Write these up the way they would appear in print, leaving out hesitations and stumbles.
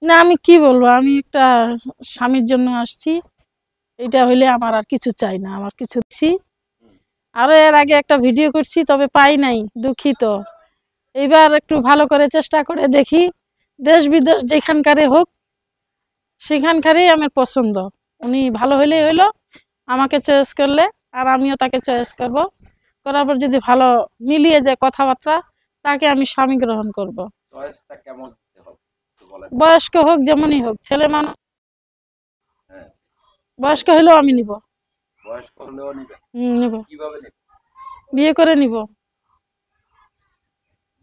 না আমি কি বলবো, আমি একটা স্বামীর জন্য আসছি। এটা হইলে আমার আর কিছু চাই না, আমার কিছু দিছি। আরো এর আগে একটা ভিডিও করছি, তবে পাই নাই, দুঃখিত। এইবার একটু ভালো করে চেষ্টা করে দেখি, দেশ বিদেশ যেখানকারে হোক সেখানকারই আমার পছন্দ। উনি ভালো হইলেই হইলো, আমাকে চয়েস করলে আর আমিও তাকে চয়েস করব। করার পর যদি ভালো মিলিয়ে যায় কথাবার্তা, তাকে আমি স্বামী গ্রহণ করব। চয়েসটা কেমন হতে হবে একটু বলেন। বয়স্ক হোক, যেমনই হোক, ছেলে মানুষ হ্যাঁ, বয়স্ক হইলেও আমি নিব। বয়স্ক হলেও নিবেন? নিব, কিভাবে নেবেন? বিয়ে করে নিব।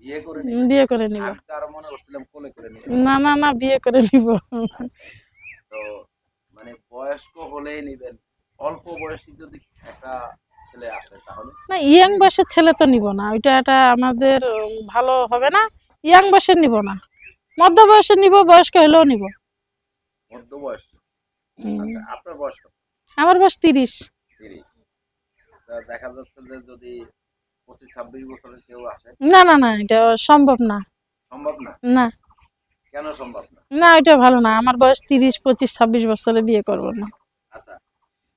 বিয়ে করে নিবেন? বিয়ে করে নিব। আমি তো আরো মনে করছিলাম কোলে করে নিবেন। না না না, বিয়ে করে নিব। আচ্ছা, তো মানে বয়স্ক হলেই নিবেন। অল্প বয়সী যদি একটা ছেলে আসে তাহলে? না, ইয়াং বয়সের ছেলে তো নিব না, ওইটা এটা আমাদের ভালো হবে না। ইয়াং বয়সের নিব না, মধ্য বয়সের নিব, বয়স্ক হলেও নিব। মধ্য বয়সী? আচ্ছা, আপনার বয়স কত? আমার বয়স 30। 30? দেখা যাচ্ছে যে যদি 25-26 বছরের কেউ আসে? না না না, এটা সম্ভব না। সম্ভব না? না কেন সম্ভব না? না, এটা ভালো না। আমার বয়স 30, 25, 26 বছরে বিয়ে করব না। আচ্ছা,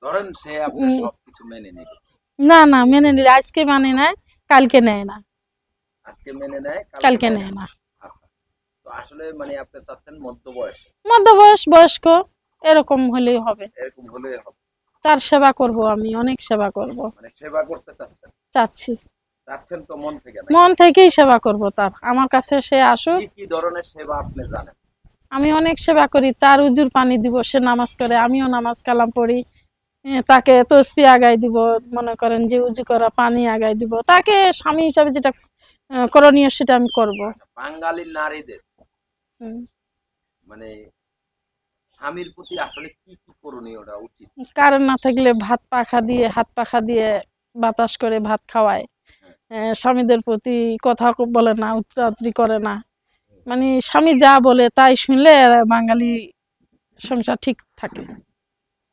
ধরেন সে আপনার সবকিছু মেনে নেবে। না না, মেনে নিলে আজকে মানে নেয়, কালকে নেয় না। আজকে মেনে নেয়, কালকে নেয় না। আচ্ছা, তো আসলে মানে আপনি চাচ্ছেন মধ্য বয়স? মধ্য বয়স, বয়স্ক, এরকম হলেই হবে। এরকম হলেই হবে? তার সেবা করব, আমি অনেক সেবা করব। মানে সেবা করতে চাচ্ছেন? চাচ্ছি, চাচ্ছেন তো মন থেকে? মন থেকেই সেবা করব তার। আমার কাছে সে আসুক। কি কি ধরনের সেবা আপনি জানেন? আমি অনেক সেবা করি, তার উজুর পানি দিব, সে নামাজ করে, আমিও নামাজ কালাম পড়ি। তাকে তসবি আগাই দিব, মনে করেন যে উজু করা পানি আগাই দিব, তাকে স্বামী হিসাবে যেটা করণীয় সেটা আমি করব। বাঙালি নারীদের মানে স্বামীর প্রতি আসলে কি কি করণীয়টা উচিত? কারণ না থাকলে ভাত পাখা দিয়ে, হাত পাখা দিয়ে বাতাস করে ভাত খাওয়ায়। স্বামীদের প্রতি কথা বলে না, উত্তরাত্রি করে না। মানে স্বামী যা বলে তাই শুনলে বাঙালি সংসার ঠিক থাকে।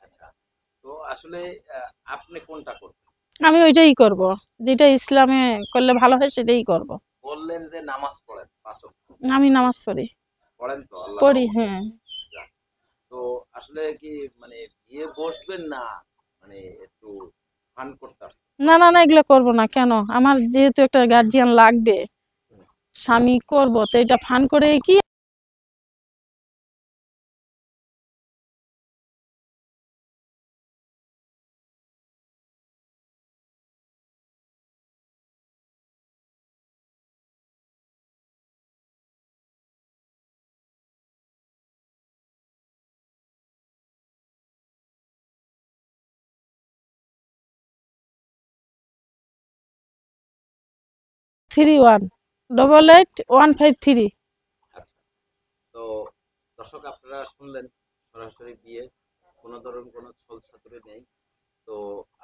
আচ্ছা, তো আসলে আপনি কোনটা করবেন? আমি ওইটাই করব, যেটা ইসলামে করলে ভালো হয় সেটাই করব। বললেন যে নামাজ পড়েন 5 ওয়াক্ত। আমি নামাজ পড়ি। পড়েন তো আল্লাহ পড়ি, রহমতে? হ্যাঁ। যাক। তো আসলে কি মানে বিয়ে বসবেন না মানে একটু ফান করতে আসছেন? না না না, এগুলো করব না। কেন? আমার যেহেতু একটা গার্জিয়ান লাগবে, স্বামী করব, তো এটা ফান করে কি। Three one 888153। আচ্ছা, তো দর্শক আপনারা শুনলেন, সরাসরি বিয়ে, কোনো ধরনের কোনো ছল ছাতুরে নেই। তো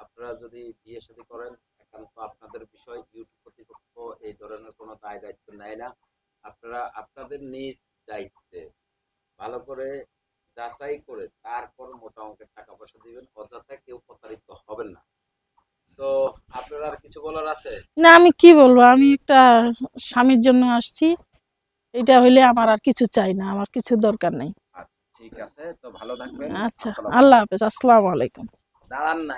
আপনারা যদি বিয়ে শাদী করেন, একান্ত আপনাদের বিষয়। ইউটিউব কর্তৃপক্ষ এই ধরনের কোনো দায় দায়িত্ব নেয় না। আপনারা আপনাদের নিজ দায়িত্বে ভালো করে যাচাই করে তারপর মোটা অঙ্কের টাকা পয়সা দিবেন। অযথা কেউ প্রতারিত হবেন না। তো আপনার আর কিছু বলার আছে? না আমি কি বলবো, আমি একটা স্বামীর জন্য আসছি। এটা হইলে আমার আর কিছু চাই না, আমার কিছু দরকার নেই। আচ্ছা, ঠিক আছে, তো ভালো থাকবেন। আচ্ছা, আসসালামু আল্লাহ আলাইকুম। হাফেজ, আসসালামু আলাইকুম। দাঁড়ান না।